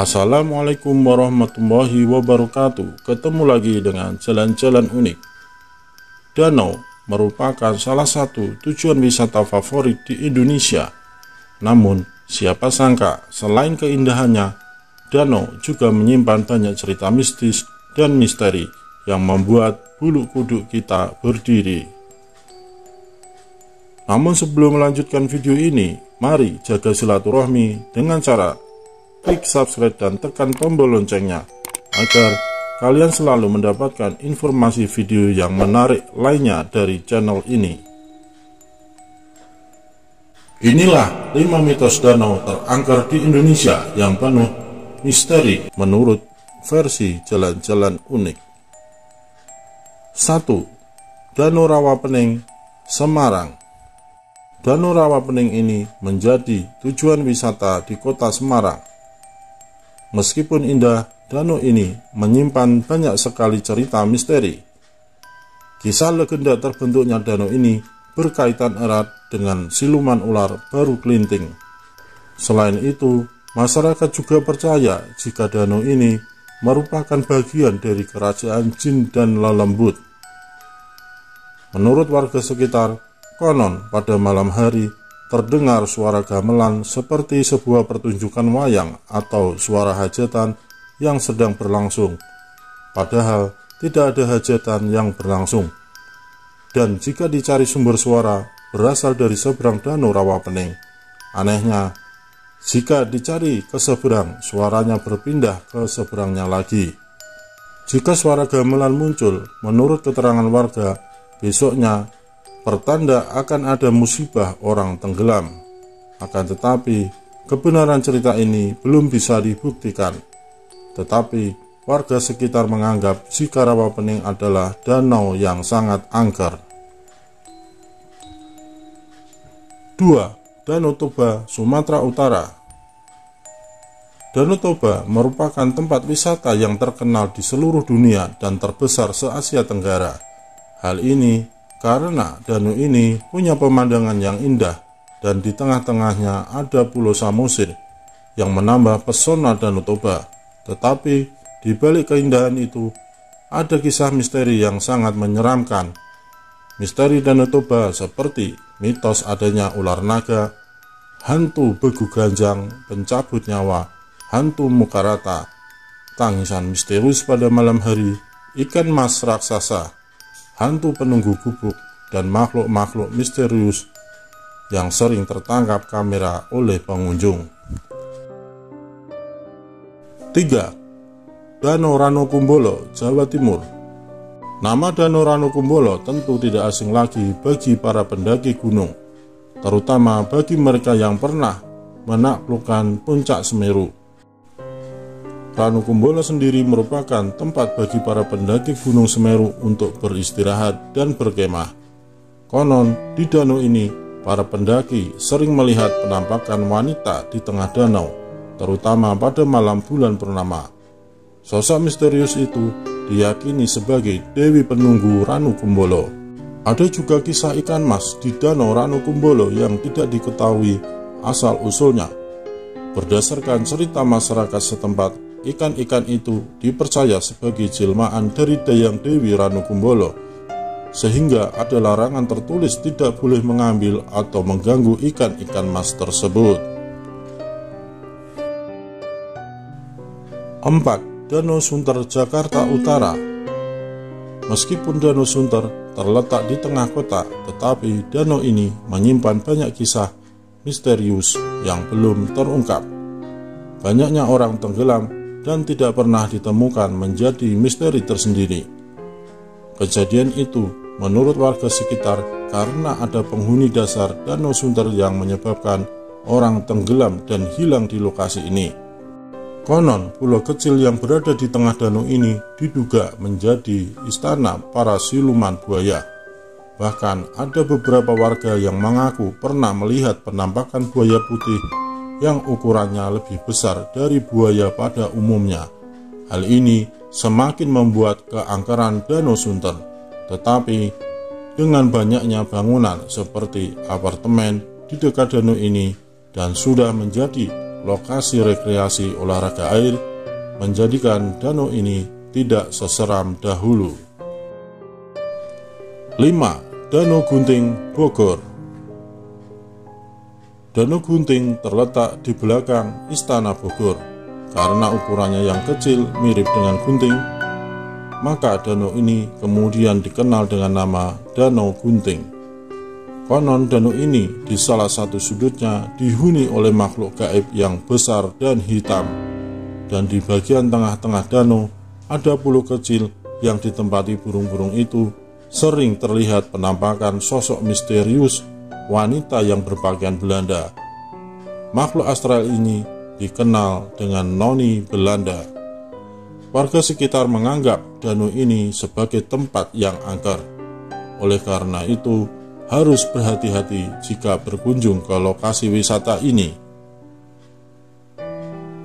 Assalamualaikum warahmatullahi wabarakatuh. Ketemu lagi dengan jalan-jalan unik. Danau merupakan salah satu tujuan wisata favorit di Indonesia. Namun, siapa sangka selain keindahannya, danau juga menyimpan banyak cerita mistis dan misteri yang membuat bulu kuduk kita berdiri. Namun sebelum melanjutkan video ini, mari jaga silaturahmi dengan cara klik subscribe dan tekan tombol loncengnya agar kalian selalu mendapatkan informasi video yang menarik lainnya dari channel ini. Inilah 5 mitos danau terangker di Indonesia yang penuh misteri menurut versi jalan-jalan unik. 1. Danau Rawapening, Semarang. Danau Rawapening ini menjadi tujuan wisata di kota Semarang. Meskipun indah, danau ini menyimpan banyak sekali cerita misteri. Kisah legenda terbentuknya danau ini berkaitan erat dengan siluman ular baru kelinting. Selain itu, masyarakat juga percaya jika danau ini merupakan bagian dari kerajaan jin dan lelembut. Menurut warga sekitar, konon pada malam hari terdengar suara gamelan seperti sebuah pertunjukan wayang atau suara hajatan yang sedang berlangsung, padahal tidak ada hajatan yang berlangsung. Dan jika dicari sumber suara berasal dari seberang danau Rawapening. Anehnya, jika dicari ke seberang, suaranya berpindah ke seberangnya lagi. Jika suara gamelan muncul, menurut keterangan warga, besoknya pertanda akan ada musibah orang tenggelam. Akan tetapi, kebenaran cerita ini belum bisa dibuktikan. Tetapi, warga sekitar menganggap jika Rawapening adalah danau yang sangat angker. 2. Danau Toba, Sumatera Utara. Danau Toba merupakan tempat wisata yang terkenal di seluruh dunia dan terbesar se-Asia Tenggara. Hal ini karena danau ini punya pemandangan yang indah dan di tengah-tengahnya ada Pulau Samosir yang menambah pesona Danau Toba. Tetapi di balik keindahan itu ada kisah misteri yang sangat menyeramkan. Misteri Danau Toba seperti mitos adanya ular naga, hantu begu ganjang, pencabut nyawa, hantu muka rata, tangisan misterius pada malam hari, ikan mas raksasa, hantu penunggu gubuk, dan makhluk-makhluk misterius yang sering tertangkap kamera oleh pengunjung. 3. Danau Ranokumbolo, Jawa Timur. Nama Danau Ranokumbolo tentu tidak asing lagi bagi para pendaki gunung, terutama bagi mereka yang pernah menaklukkan puncak Semeru. Ranokumbolo sendiri merupakan tempat bagi para pendaki Gunung Semeru untuk beristirahat dan berkemah. Konon, di danau ini, para pendaki sering melihat penampakan wanita di tengah danau, terutama pada malam bulan purnama. Sosok misterius itu diyakini sebagai Dewi Penunggu Ranokumbolo. Ada juga kisah ikan mas di danau Ranokumbolo yang tidak diketahui asal-usulnya. Berdasarkan cerita masyarakat setempat, ikan-ikan itu dipercaya sebagai jelmaan dari Dayang Dewi Ranokumbolo, sehingga ada larangan tertulis tidak boleh mengambil atau mengganggu ikan-ikan mas tersebut. 4. Danau Sunter, Jakarta Utara. Meskipun Danau Sunter terletak di tengah kota, tetapi danau ini menyimpan banyak kisah misterius yang belum terungkap. Banyaknya orang tenggelam dan tidak pernah ditemukan menjadi misteri tersendiri. Kejadian itu menurut warga sekitar karena ada penghuni dasar Danau Sunter yang menyebabkan orang tenggelam dan hilang di lokasi ini. Konon, pulau kecil yang berada di tengah danau ini diduga menjadi istana para siluman buaya. Bahkan ada beberapa warga yang mengaku pernah melihat penampakan buaya putih yang ukurannya lebih besar dari buaya pada umumnya. Hal ini semakin membuat keangkeran Danau Sunter. Tetapi dengan banyaknya bangunan seperti apartemen di dekat danau ini dan sudah menjadi lokasi rekreasi olahraga air, menjadikan danau ini tidak seseram dahulu. 5. Danau Gunting, Bogor. Danau Gunting terletak di belakang Istana Bogor. Karena ukurannya yang kecil mirip dengan gunting, maka danau ini kemudian dikenal dengan nama Danau Gunting. Konon danau ini di salah satu sudutnya dihuni oleh makhluk gaib yang besar dan hitam, dan di bagian tengah-tengah danau ada pulau kecil yang ditempati burung-burung itu. Sering terlihat penampakan sosok misterius wanita yang berpakaian Belanda. Makhluk astral ini dikenal dengan Noni Belanda. Warga sekitar menganggap danau ini sebagai tempat yang angker. Oleh karena itu, harus berhati-hati jika berkunjung ke lokasi wisata ini.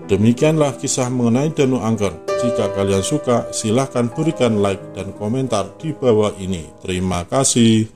Demikianlah kisah mengenai Danau Angker. Jika kalian suka, silahkan berikan like dan komentar di bawah ini. Terima kasih.